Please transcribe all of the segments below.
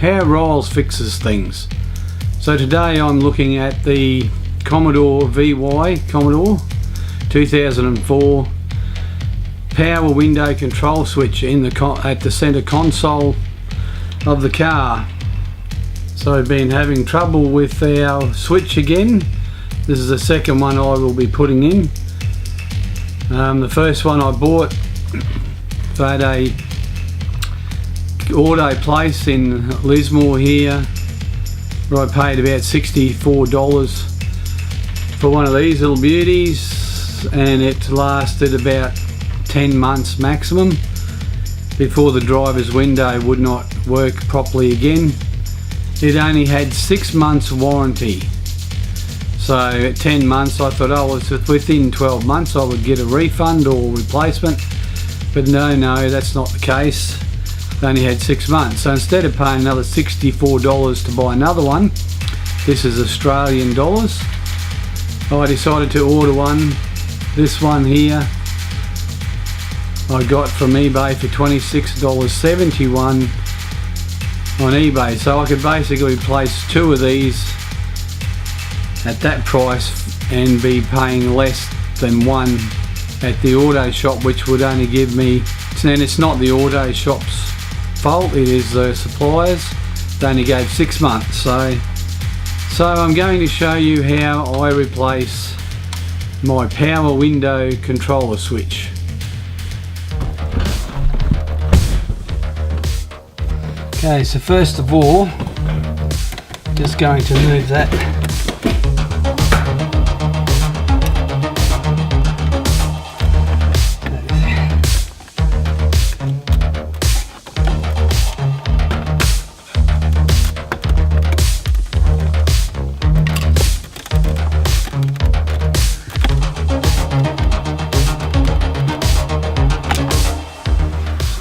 how Riles fixes things. So today I'm looking at the Commodore VY Commodore 2004 power window control switch in at the center console of the car. So I've been having trouble with our switch again. This is the second one I will be putting in. The first one I bought at a auto place in Lismore here, where I paid about $64 for one of these little beauties, and it lasted about 10 months maximum before the driver's window would not work properly again. It only had 6 months warranty. So at 10 months I thought, oh, within 12 months I would get a refund or replacement, but no, that's not the case. It only had 6 months. So instead of paying another $64 to buy another one, this is Australian dollars, I decided to order one. This one here I got from eBay for $26.71 on eBay. So I could basically replace 2 of these at that price and be paying less than one at the auto shop, which would only give me, and it's not the auto shop's fault, it is the suppliers. They only gave 6 months. So I'm going to show you how I replace my power window controller switch. Okay, so first of all, just going to move that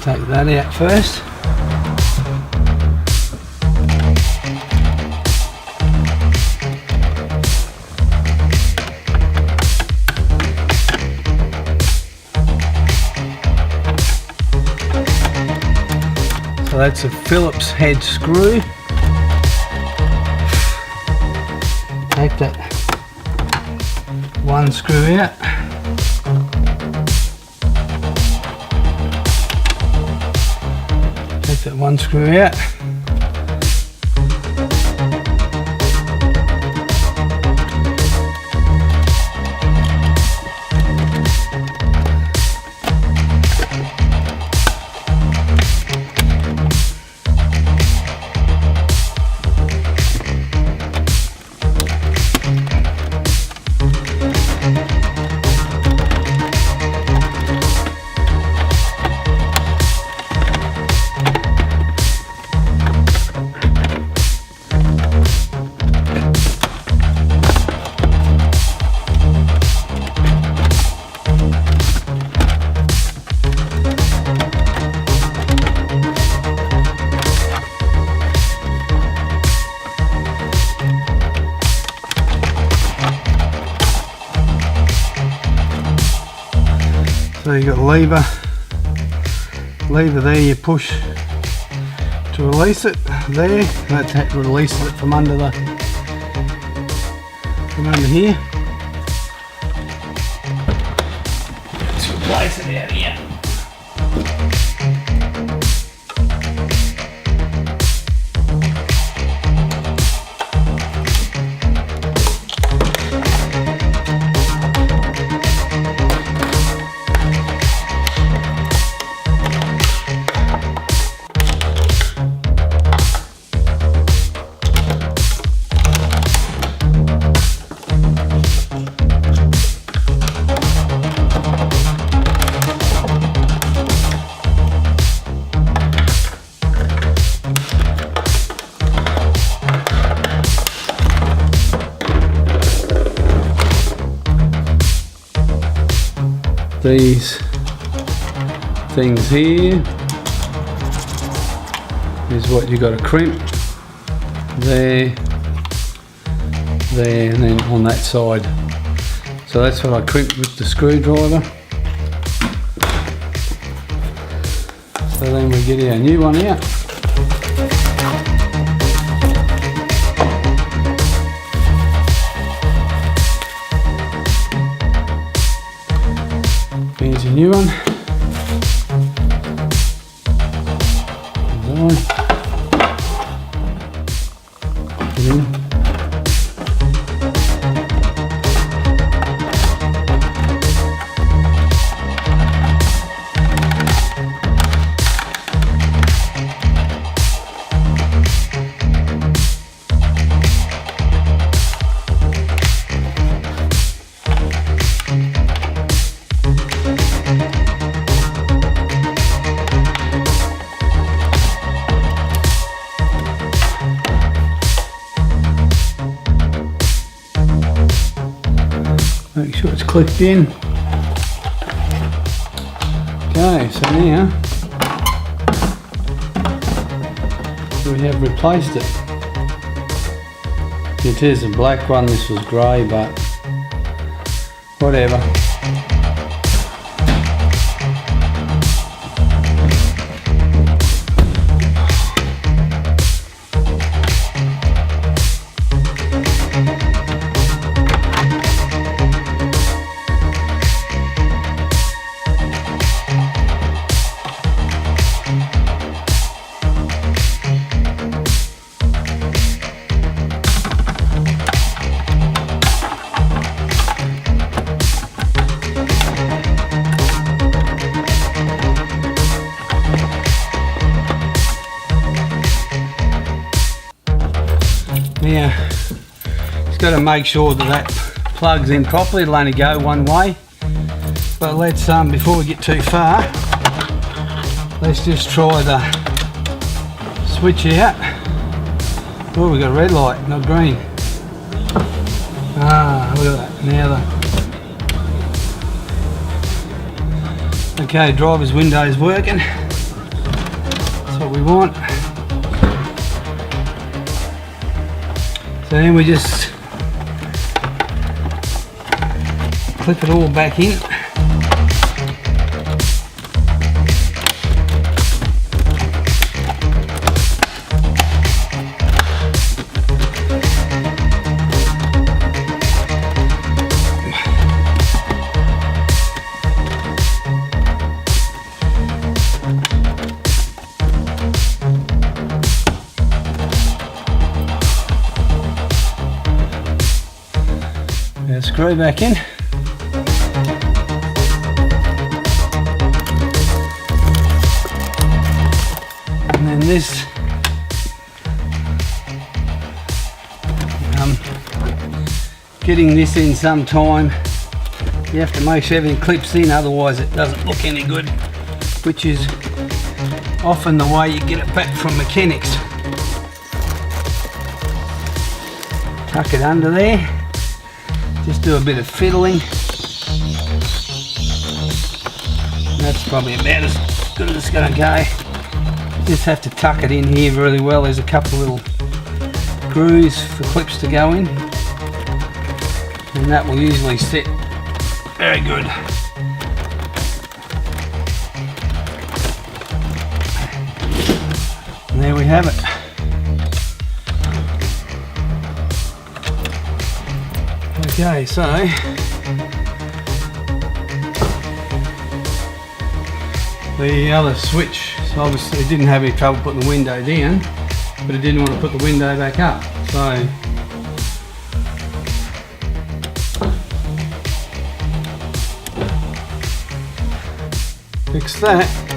take that out first. So that's a Phillips head screw. Take that one screw out. Take that one screw out. So you got a lever there, you push to release it there. That releases it from under here. Let's replace it out here. These things here is what you got to crimp there, and then on that side. So that's what I crimped with the screwdriver. So then we get our new one out. Here's a new one. Put in. Make sure it's clicked in. Okay, so now we have replaced it. It is a black one, this was grey, but whatever. Now, just got to make sure that that plugs in properly. It'll only go one way. But let's, before we get too far, let's just try the switch out. Oh, we got a red light, not green. Ah, look at that. Now the okay, driver's window is working. That's what we want. So then we just clip it all back in. Screw back in. And then this getting this in sometime, you have to make sure everything clips in, otherwise it doesn't look any good, which is often the way you get it back from mechanics. Tuck it under there. Just do a bit of fiddling. That's probably about as good as it's going to go. Just have to tuck it in here really well. There's a couple of little grooves for clips to go in. And that will usually sit very good. And there we have it. Okay, so the other switch, so obviously it didn't have any trouble putting the window down, but it didn't want to put the window back up. So fix that.